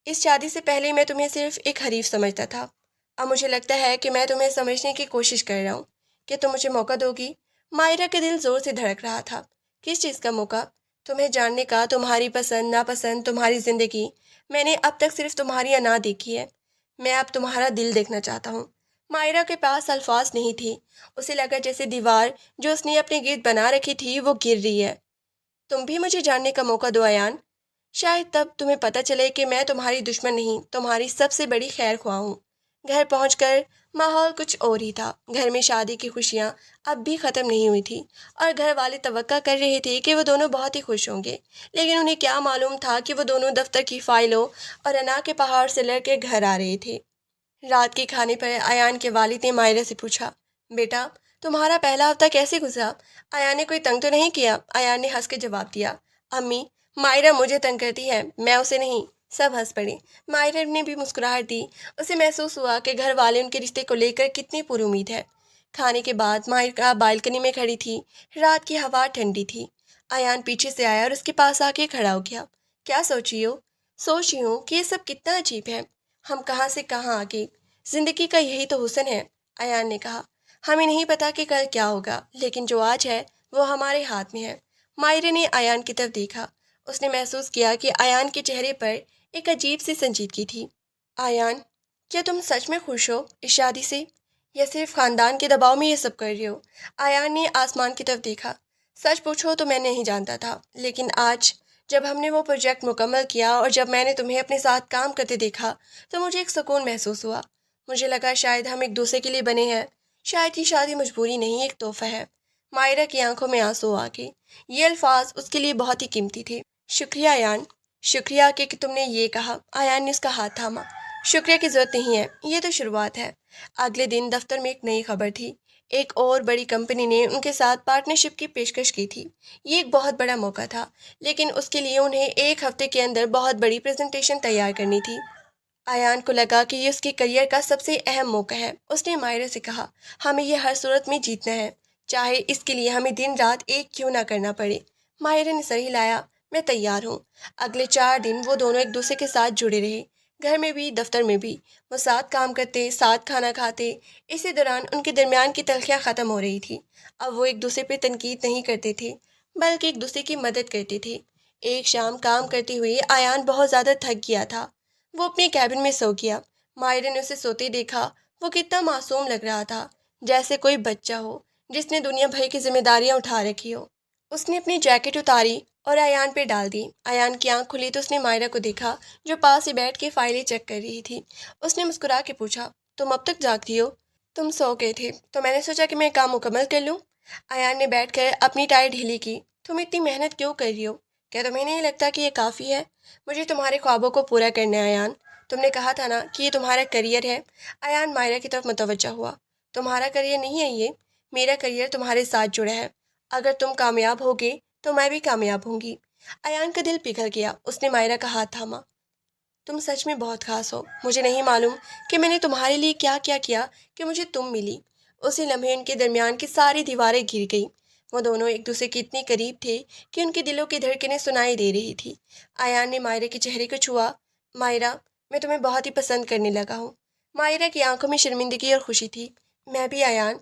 اس شادی سے پہلے میں تمہیں صرف ایک حریف سمجھتا تھا۔ اب مجھے لگتا ہے کہ میں تمہیں سمجھنے کی کوشش کر رہا ہوں۔ کہ تم مجھے موقع دو گی؟ ماہرہ کا دل زور سے دھڑک رہا تھا۔ کس چیز کا موقع؟ تمہیں جاننے کا، تمہاری پسند ناپسند، تمہاری زندگی۔ میں نے اب تک صرف تمہاری انا دیکھی ہے، میں اب تمہارا دل دیکھنا چاہتا ہوں۔ ماہرہ کے پاس الفاظ نہیں تھے۔ اسے لگا جیسے دیوار جو اس نے اپنے گرد بنا رکھی تھی وہ گر رہی ہے۔ تم بھی مجھے جاننے کا موقع دو ایان۔ شاید تب تمہیں پتہ چلے کہ میں تمہاری دشمن نہیں، تمہاری سب سے بڑی خیر خواہ ہوں۔ گھر پہنچ کر ماحول کچھ اور ہی تھا۔ گھر میں شادی کی خوشیاں اب بھی ختم نہیں ہوئی تھی اور گھر والے توقع کر رہے تھے کہ وہ دونوں بہت ہی خوش ہوں گے، لیکن انہیں کیا معلوم تھا کہ وہ دونوں دفتر کی فائلوں اور انا کے پہاڑ سے لڑ کے گھر آ رہے تھے۔ رات کے کھانے پر ایان کے والد نے ماہرہ سے پوچھا، بیٹا تمہارا پہلا ہفتہ کیسے گزرا؟ ایان نے کوئی تنگ تو نہیں کیا؟ ایان نے ہنس کے جواب دیا، امی، ماہرہ مجھے تنگ کرتی ہے، میں اسے نہیں۔ سب ہنس پڑے۔ ماہرہ نے بھی مسکراہٹ دی۔ اسے محسوس ہوا کہ گھر والے ان کے رشتے کو لے کر کتنی پر امید ہے۔ کھانے کے بعد ماہرہ بالکنی میں کھڑی تھی۔ رات کی ہوا ٹھنڈی تھی۔ ایان پیچھے سے آیا اور اس کے پاس آ کے کھڑا ہو گیا۔ کیا سوچ رہی ہو؟ سوچ رہی ہوں کہ یہ سب کتنا عجیب ہے، ہم کہاں سے کہاں آ گئے۔ زندگی کا یہی تو حسن ہے، ایان نے کہا۔ ہمیں نہیں پتا کہ کل کیا ہوگا، لیکن جو آج ہے وہ ہمارے ہاتھ میں ہے۔ ماہرہ نے ایان کی طرف دیکھا۔ اس نے محسوس کیا کہ ایان کے چہرے پر ایک عجیب سی سنجیدگی تھی۔ ایان، کیا تم سچ میں خوش ہو اس شادی سے، یا صرف خاندان کے دباؤ میں یہ سب کر رہے ہو؟ ایان نے آسمان کی طرف دیکھا۔ سچ پوچھو تو میں نہیں جانتا تھا، لیکن آج جب ہم نے وہ پروجیکٹ مکمل کیا اور جب میں نے تمہیں اپنے ساتھ کام کرتے دیکھا تو مجھے ایک سکون محسوس ہوا۔ مجھے لگا شاید ہم ایک دوسرے کے لیے بنے ہیں، شاید یہ شادی مجبوری نہیں، ایک تحفہ ہے۔ ماہرہ کی آنکھوں میں آنسو آ گئے۔ یہ الفاظ اس کے لیے بہت ہی قیمتی تھے۔ شکریہ ایان، شکریہ کہ تم نے یہ کہا۔ ایان نے اس کا ہاتھ تھاما۔ شکریہ کی ضرورت نہیں ہے، یہ تو شروعات ہے۔ اگلے دن دفتر میں ایک نئی خبر تھی۔ ایک اور بڑی کمپنی نے ان کے ساتھ پارٹنرشپ کی پیشکش کی تھی۔ یہ ایک بہت بڑا موقع تھا، لیکن اس کے لیے انہیں ایک ہفتے کے اندر بہت بڑی پریزنٹیشن تیار کرنی تھی۔ ایان کو لگا کہ یہ اس کے کیریئر کا سب سے اہم موقع ہے۔ اس نے ماہرہ سے کہا، ہمیں یہ ہر صورت میں جیتنا ہے، چاہے اس کے لیے ہمیں دن رات ایک کیوں نہ کرنا پڑے۔ ماہرہ نے سر ہلایا، میں تیار ہوں۔ اگلے 4 دن وہ دونوں ایک دوسرے کے ساتھ جڑے رہے، گھر میں بھی دفتر میں بھی۔ وہ ساتھ کام کرتے، ساتھ کھانا کھاتے۔ اسی دوران ان کے درمیان کی تلخیاں ختم ہو رہی تھی۔ اب وہ ایک دوسرے پہ تنقید نہیں کرتے تھے، بلکہ ایک دوسرے کی مدد کرتے تھے۔ ایک شام کام کرتے ہوئے ایان بہت زیادہ تھک گیا تھا۔ وہ اپنے کیبن میں سو گیا۔ ماہرہ نے اسے سوتے دیکھا۔ وہ کتنا معصوم لگ رہا تھا، جیسے کوئی بچہ ہو جس نے دنیا بھر کی ذمہ داریاں اٹھا رکھی ہو۔ اس نے اپنی جیکٹ اتاری اور ایان پہ ڈال دی۔ ایان کی آنکھ کھلی تو اس نے ماہرہ کو دیکھا جو پاس ہی بیٹھ کے فائلیں چیک کر رہی تھی۔ اس نے مسکرا کے پوچھا، تم اب تک جاگتی ہو؟ تم سو گئے تھے تو میں نے سوچا کہ میں کام مکمل کر لوں۔ ایان نے بیٹھ کر اپنی ٹائی ڈھیلی کی۔ تم اتنی محنت کیوں کر رہی ہو؟ کیا تمہیں نہیں لگتا کہ یہ کافی ہے؟ مجھے تمہارے خوابوں کو پورا کرنا ہے ایان۔ تم نے کہا تھا نا کہ یہ تمہارا کریئر ہے۔ ایان ماہرہ کی طرف متوجہ ہوا۔ تمہارا کریئر نہیں ہے یہ، میرا کریئر تمہارے ساتھ جڑا ہے۔ اگر تم کامیاب ہوگے تو میں بھی کامیاب ہوں گی۔ ایان کا دل پگھل گیا۔ اس نے ماہرہ کا ہاتھ تھاما۔ تم سچ میں بہت خاص ہو۔ مجھے نہیں معلوم کہ میں نے تمہارے لیے کیا کیا کیا کہ مجھے تم ملی۔ اسی لمحے ان کے درمیان کی ساری دیواریں گر گئیں۔ وہ دونوں ایک دوسرے کے اتنی قریب تھے کہ ان کے دلوں کی دھڑکنیں سنائی دے رہی تھی۔ ایان نے ماہرہ کے چہرے کو چھوا۔ ماہرہ، میں تمہیں بہت ہی پسند کرنے لگا ہوں۔ ماہرہ کی آنکھوں میں شرمندگی اور خوشی تھی۔ میں بھی ایان۔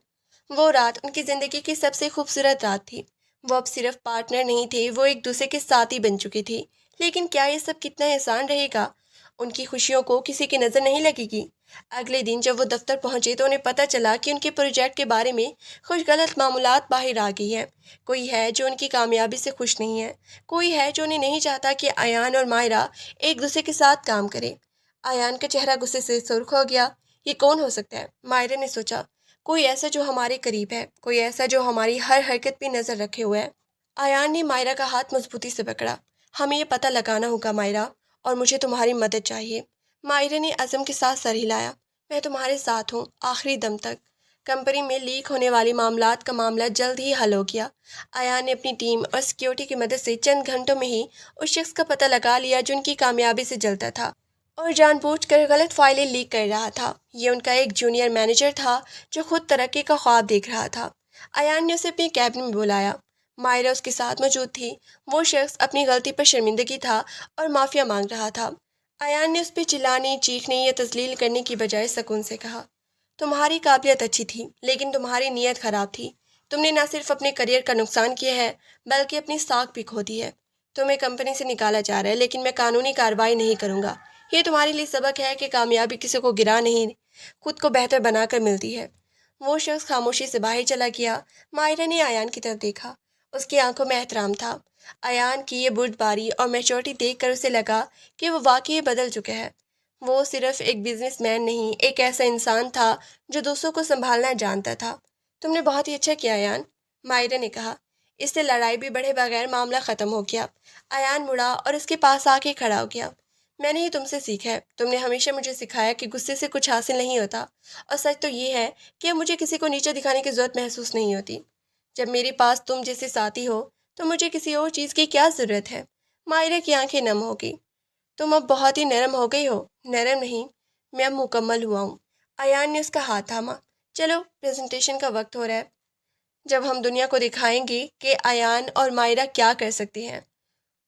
وہ رات ان کی زندگی کی سب سے خوبصورت رات تھی۔ وہ اب صرف پارٹنر نہیں تھے، وہ ایک دوسرے کے ساتھی بن چکے تھے۔ لیکن کیا یہ سب کتنا آسان رہے گا؟ ان کی خوشیوں کو کسی کی نظر نہیں لگے گی۔ اگلے دن جب وہ دفتر پہنچے تو انہیں پتہ چلا کہ ان کے پروجیکٹ کے بارے میں کچھ غلط معمولات باہر آ گئی ہیں۔ کوئی ہے جو ان کی کامیابی سے خوش نہیں ہے، کوئی ہے جو انہیں نہیں چاہتا کہ ایان اور مائرہ ایک دوسرے کے ساتھ کام کرے۔ ایان کا چہرہ غصے سے سرخ ہو گیا۔ یہ کون ہو سکتا ہے؟ مائرہ نے سوچا۔ کوئی ایسا جو ہمارے قریب ہے، کوئی ایسا جو ہماری ہر حرکت پہ نظر رکھے ہوئے ہے۔ ایان نے مائرہ کا ہاتھ مضبوطی سے پکڑا۔ ہمیں یہ پتہ لگانا ہوگا مائرہ، اور مجھے تمہاری مدد چاہیے۔ مائرہ نے عزم کے ساتھ سر ہلایا۔ میں تمہارے ساتھ ہوں، آخری دم تک۔ کمپنی میں لیک ہونے والی معاملات کا معاملہ جلد ہی حل ہو گیا۔ ایان نے اپنی ٹیم اور سیکیورٹی کی مدد سے چند گھنٹوں میں ہی اس شخص کا پتہ لگا لیا جو ان کی کامیابی سے جلتا تھا اور جان بوجھ کر غلط فائلیں لیک کر رہا تھا۔ یہ ان کا ایک جونیئر مینیجر تھا جو خود ترقی کا خواب دیکھ رہا تھا۔ ایان نے اسے اپنے کیبن میں بلایا۔ مائرہ اس کے ساتھ موجود تھی۔ وہ شخص اپنی غلطی پر شرمندگی تھا اور معافی مانگ رہا تھا۔ ایان نے اس پہ چلانے، چیخنے یا تذلیل کرنے کی بجائے سکون سے کہا، تمہاری قابلیت اچھی تھی لیکن تمہاری نیت خراب تھی۔ تم نے نہ صرف اپنے کریئر کا نقصان کیا ہے بلکہ اپنی ساکھ بھی کھو دی ہے۔ تمہیں کمپنی سے نکالا جا رہا ہے لیکن میں قانونی کارروائی نہیں کروں گا۔ یہ تمہارے لیے سبق ہے کہ کامیابی کسی کو گرا نہیں، خود کو بہتر بنا کر ملتی ہے۔ وہ شخص خاموشی سے باہر چلا گیا۔ مائرہ نے ایان کی طرف دیکھا۔ اس کی آنکھوں میں احترام تھا۔ ایان کی یہ بردباری اور میچورٹی دیکھ کر اسے لگا کہ وہ واقعی بدل چکا ہے۔ وہ صرف ایک بزنس مین نہیں، ایک ایسا انسان تھا جو دوسروں کو سنبھالنا جانتا تھا۔ تم نے بہت ہی اچھا کیا ایان، مائرہ نے کہا۔ اس سے لڑائی بھی بڑھے بغیر معاملہ ختم ہو گیا۔ ایان مڑا اور اس کے پاس آ کے کھڑا ہو گیا۔ میں نے ہی تم سے سیکھا ہے۔ تم نے ہمیشہ مجھے سکھایا کہ غصے سے کچھ حاصل نہیں ہوتا، اور سچ تو یہ ہے کہ اب مجھے کسی کو نیچے دکھانے کی ضرورت محسوس نہیں ہوتی۔ جب میرے پاس تم جیسے ساتھی ہو تو مجھے کسی اور چیز کی کیا ضرورت ہے؟ مائرہ کی آنکھیں نم ہو گئی۔ تم اب بہت ہی نرم ہو گئی ہو۔ نرم نہیں، میں اب مکمل ہوا ہوں۔ ایان نے اس کا ہاتھ تھاما۔ چلو، پریزنٹیشن کا وقت ہو رہا ہے۔ جب ہم دنیا کو دکھائیں گے کہ ایان اور مائرہ کیا کر سکتے ہیں۔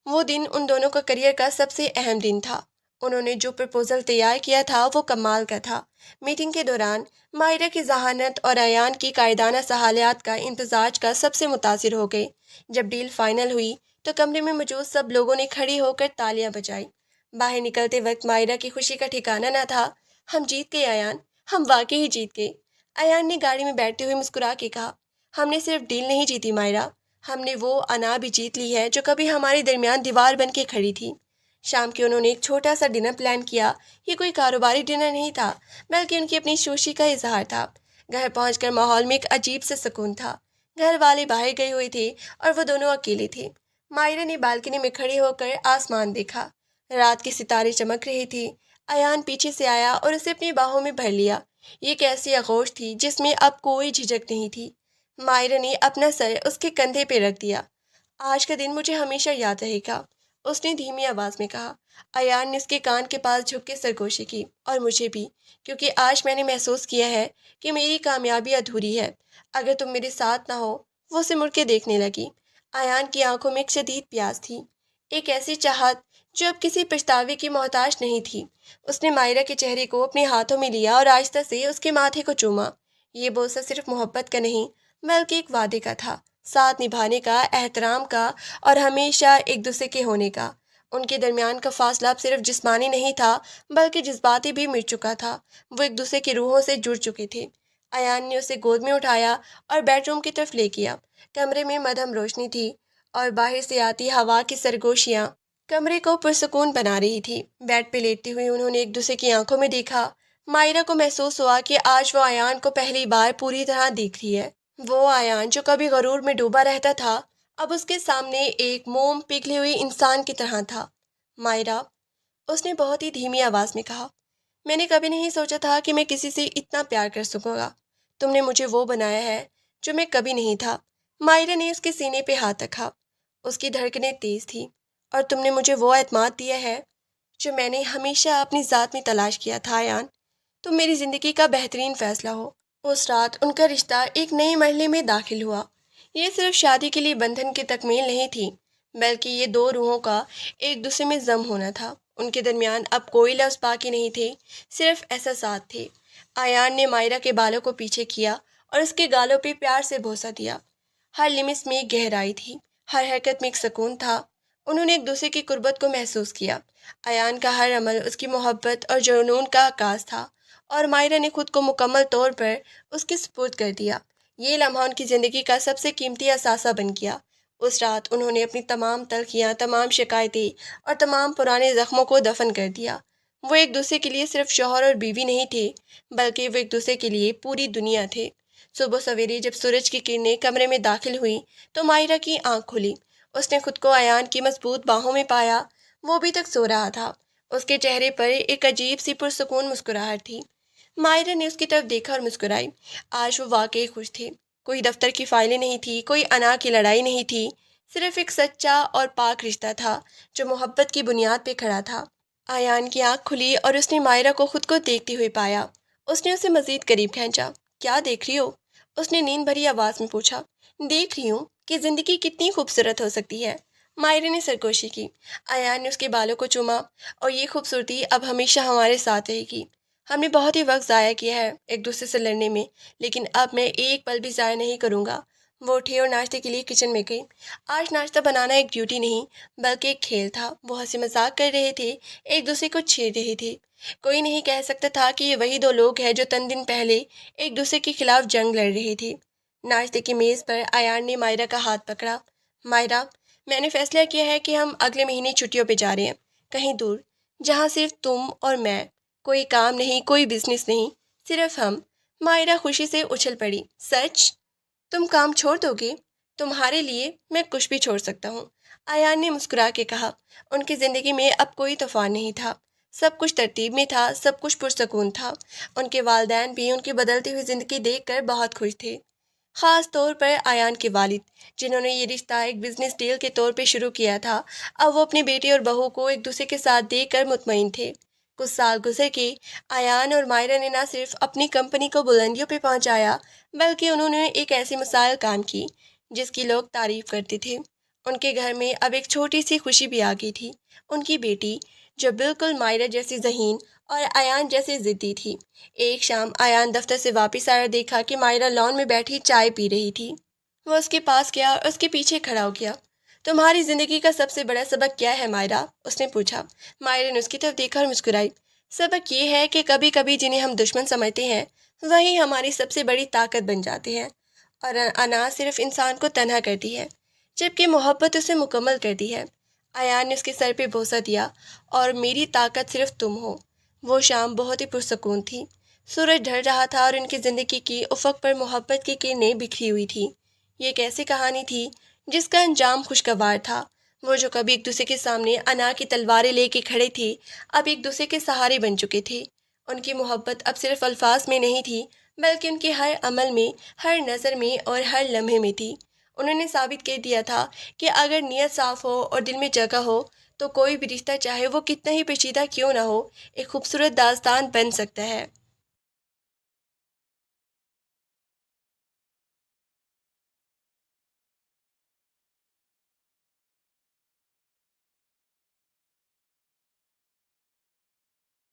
وہ دن ان دونوں کا کریئر کا سب سے اہم دن تھا۔ انہوں نے جو پرپوزل تیار کیا تھا وہ کمال کا تھا۔ میٹنگ کے دوران مائرہ کی ذہانت اور ایان کی قائدانہ صلاحیت کا امتزاج کا سب سے متاثر ہو گئے۔ جب ڈیل فائنل ہوئی تو کمرے میں موجود سب لوگوں نے کھڑی ہو کر تالیاں بجائیں۔ باہر نکلتے وقت مائرہ کی خوشی کا ٹھکانہ نہ تھا۔ ہم جیت گئے ایان، ہم واقعی ہی جیت گئے۔ ایان نے گاڑی میں بیٹھتے ہوئے مسکرا کے کہا، ہم نے صرف ڈیل نہیں جیتی مائرہ، ہم نے وہ انا بھی جیت لی ہے جو کبھی ہمارے درمیان دیوار بن کے کھڑی تھی۔ شام کے انہوں نے ایک چھوٹا سا ڈنر پلان کیا۔ یہ کوئی کاروباری ڈنر نہیں تھا بلکہ ان کی اپنی خوشی کا اظہار تھا۔ گھر پہنچ کر ماحول میں ایک عجیب سے سکون تھا۔ گھر والے باہر گئے ہوئے تھے اور وہ دونوں اکیلے تھے۔ مائرہ نے بالکنی میں کھڑے ہو کر آسمان دیکھا۔ رات کے ستارے چمک رہے تھے۔ ایان پیچھے سے آیا اور اسے اپنی باہوں میں بھر لیا۔ یہ ایک ایسی آغوش تھی جس میں اب کوئی جھجک نہیں تھی۔ مائرہ نے اپنا سر اس کے کندھے پہ رکھ دیا۔ آج کا دن مجھے ہمیشہ یاد رہے گا، اس نے دھیمی آواز میں کہا۔ ایان نے اس کے کان کے پاس جھک کے سرگوشی کی۔ اور مجھے بھی، کیونکہ آج میں نے محسوس کیا ہے کہ میری کامیابی ادھوری ہے اگر تم میرے ساتھ نہ ہو۔ وہ اسے مڑ کے دیکھنے لگی۔ ایان کی آنکھوں میں ایک شدید پیاس تھی، ایک ایسی چاہت جو اب کسی پچھتاوے کی محتاج نہیں تھی۔ اس نے مائرہ کے چہرے کو اپنے ہاتھوں میں لیا اور آہستہ سے اس کے ماتھے کو چوما۔ یہ بوسہ صرف محبت کا نہیں بلکہ ایک وعدے کا تھا، ساتھ نبھانے کا، احترام کا اور ہمیشہ ایک دوسرے کے ہونے کا۔ ان کے درمیان کا فاصلہ اب صرف جسمانی نہیں تھا بلکہ جذباتی بھی مٹ چکا تھا۔ وہ ایک دوسرے کی روحوں سے جڑ چکے تھے۔ ایان نے اسے گود میں اٹھایا اور بیڈ روم کی طرف لے گیا۔ کمرے میں مدھم روشنی تھی اور باہر سے آتی ہوا کی سرگوشیاں کمرے کو پرسکون بنا رہی تھی۔ بیڈ پہ لیٹتے ہوئے انہوں نے ایک دوسرے کی آنکھوں میں دیکھا۔ مائرہ کو محسوس ہوا کہ آج وہ ایان کو پہلی بار پوری طرح دیکھ رہی ہے۔ وہ ایان جو کبھی غرور میں ڈوبا رہتا تھا اب اس کے سامنے ایک موم پگھلی ہوئی انسان کی طرح تھا۔ مائرہ، اس نے بہت ہی دھیمی آواز میں کہا، میں نے کبھی نہیں سوچا تھا کہ میں کسی سے اتنا پیار کر سکوں گا۔ تم نے مجھے وہ بنایا ہے جو میں کبھی نہیں تھا۔ مائرہ نے اس کے سینے پہ ہاتھ رکھا۔ اس کی دھڑکنیں تیز تھی۔ اور تم نے مجھے وہ اعتماد دیا ہے جو میں نے ہمیشہ اپنی ذات میں تلاش کیا تھا ایان۔ تم میری زندگی کا بہترین فیصلہ ہو۔ اس رات ان کا رشتہ ایک نئے مرحلے میں داخل ہوا۔ یہ صرف شادی کے لیے بندھن کی تکمیل نہیں تھی بلکہ یہ دو روحوں کا ایک دوسرے میں ضم ہونا تھا۔ ان کے درمیان اب کوئی لفظ باقی نہیں تھے، صرف احساسات تھے۔ ایان نے مائرہ کے بالوں کو پیچھے کیا اور اس کے گالوں پہ پیار سے بوسہ دیا۔ ہر لمس میں ایک گہرائی تھی، ہر حرکت میں ایک سکون تھا۔ انہوں نے ایک دوسرے کی قربت کو محسوس کیا۔ ایان کا ہر عمل اس کی محبت اور جنون کا عکاس تھا۔ اور مائرہ نے خود کو مکمل طور پر اس کے سپرد کر دیا۔ یہ لمحہ ان کی زندگی کا سب سے قیمتی اثاثہ بن گیا۔ اس رات انہوں نے اپنی تمام تلخیاں، تمام شکایتیں اور تمام پرانے زخموں کو دفن کر دیا۔ وہ ایک دوسرے کے لیے صرف شوہر اور بیوی نہیں تھے، بلکہ وہ ایک دوسرے کے لیے پوری دنیا تھے۔ صبح سویرے جب سورج کی کرنیں کمرے میں داخل ہوئیں تو مائرہ کی آنکھ کھلی۔ اس نے خود کو ایان کی مضبوط باہوں میں پایا۔ وہ ابھی تک سو رہا تھا۔ اس کے چہرے پر ایک عجیب سی پرسکون مسکراہٹ تھی۔ مائرہ نے اس کی طرف دیکھا اور مسکرائی۔ آج وہ واقعی خوش تھے۔ کوئی دفتر کی فائلیں نہیں تھی، کوئی انا کی لڑائی نہیں تھی، صرف ایک سچا اور پاک رشتہ تھا جو محبت کی بنیاد پہ کھڑا تھا۔ ایان کی آنکھ کھلی اور اس نے مائرہ کو خود کو دیکھتے ہوئے پایا۔ اس نے اسے مزید قریب کھینچا۔ کیا دیکھ رہی ہو؟ اس نے نیند بھری آواز میں پوچھا۔ دیکھ رہی ہوں کہ زندگی کتنی خوبصورت ہو سکتی ہے۔ مائرہ نے سرگوشی کی۔ ایان نے اس کے بالوں کو چوما۔ اور یہ خوبصورتی اب ہمیشہ ہمارے ساتھ رہے گی۔ ہم نے بہت ہی وقت ضائع کیا ہے ایک دوسرے سے لڑنے میں، لیکن اب میں ایک پل بھی ضائع نہیں کروں گا۔ وہ اٹھے اور ناشتے کے لیے کچن میں گئی۔ آج ناشتہ بنانا ایک ڈیوٹی نہیں بلکہ ایک کھیل تھا۔ وہ ہنسی مذاق کر رہے تھے، ایک دوسرے کو چھیڑ رہے تھے۔ کوئی نہیں کہہ سکتا تھا کہ یہ وہی دو لوگ ہیں جو چند دن پہلے ایک دوسرے کے خلاف جنگ لڑ رہے تھے۔ ناشتے کی میز پر ایان نے مائرہ کا ہاتھ پکڑا۔ مائرہ، میں نے فیصلہ کیا ہے کہ ہم اگلے مہینے چھٹیوں پہ جا رہے ہیں، کہیں دور، جہاں صرف تم اور میں، کوئی کام نہیں، کوئی بزنس نہیں، صرف ہم۔ مائرہ خوشی سے اچھل پڑی۔ سچ؟ تم کام چھوڑ دو گے؟ تمہارے لیے میں کچھ بھی چھوڑ سکتا ہوں، ایان نے مسکرا کے کہا۔ ان کی زندگی میں اب کوئی طوفان نہیں تھا، سب کچھ ترتیب میں تھا، سب کچھ پرسکون تھا۔ ان کے والدین بھی ان کی بدلتی ہوئی زندگی دیکھ کر بہت خوش تھے، خاص طور پر ایان کے والد، جنہوں نے یہ رشتہ ایک بزنس ڈیل کے طور پہ شروع کیا تھا۔ اب وہ اپنے بیٹے اور بہو کو ایک دوسرے کے ساتھ دیکھ کر مطمئن تھے۔ کچھ سال گزر کے ایان اور مائرہ نے نہ صرف اپنی کمپنی کو بلندیوں پہ پہنچایا، بلکہ انہوں نے ایک ایسی مثال قائم کی جس کی لوگ تعریف کرتے تھے۔ ان کے گھر میں اب ایک چھوٹی سی خوشی بھی آ گئی تھی۔ ان کی بیٹی، جو بالکل مائرہ جیسی ذہین اور ایان جیسی ضدی تھی۔ ایک شام ایان دفتر سے واپس آیا، دیکھا کہ مائرہ لان میں بیٹھی چائے پی رہی تھی۔ وہ اس کے پاس گیا اور اس کے پیچھے کھڑا ہو گیا۔ تمہاری زندگی کا سب سے بڑا سبق کیا ہے مائرہ؟ اس نے پوچھا۔ مائرہ نے اس کی طرف دیکھا اور مسکرائی۔ سبق یہ ہے کہ کبھی کبھی جنہیں ہم دشمن سمجھتے ہیں وہی ہماری سب سے بڑی طاقت بن جاتے ہیں، اور انا صرف انسان کو تنہا کرتی ہے جبکہ محبت اسے مکمل کرتی ہے۔ ایان نے اس کے سر پہ بوسہ دیا۔ اور میری طاقت صرف تم ہو۔ وہ شام بہت ہی پرسکون تھی۔ سورج ڈھل رہا تھا اور ان کی زندگی کی افق پر محبت کی کرنیں بکھری ہوئی تھی۔ یہ ایک ایسی کہانی تھی جس کا انجام خوشگوار تھا۔ وہ جو کبھی ایک دوسرے کے سامنے انا کی تلواریں لے کے کھڑے تھے، اب ایک دوسرے کے سہارے بن چکے تھے۔ ان کی محبت اب صرف الفاظ میں نہیں تھی بلکہ ان کے ہر عمل میں، ہر نظر میں اور ہر لمحے میں تھی۔ انہوں نے ثابت کر دیا تھا کہ اگر نیت صاف ہو اور دل میں جگہ ہو تو کوئی بھی رشتہ، چاہے وہ کتنا ہی پیچیدہ کیوں نہ ہو، ایک خوبصورت داستان بن سکتا ہے۔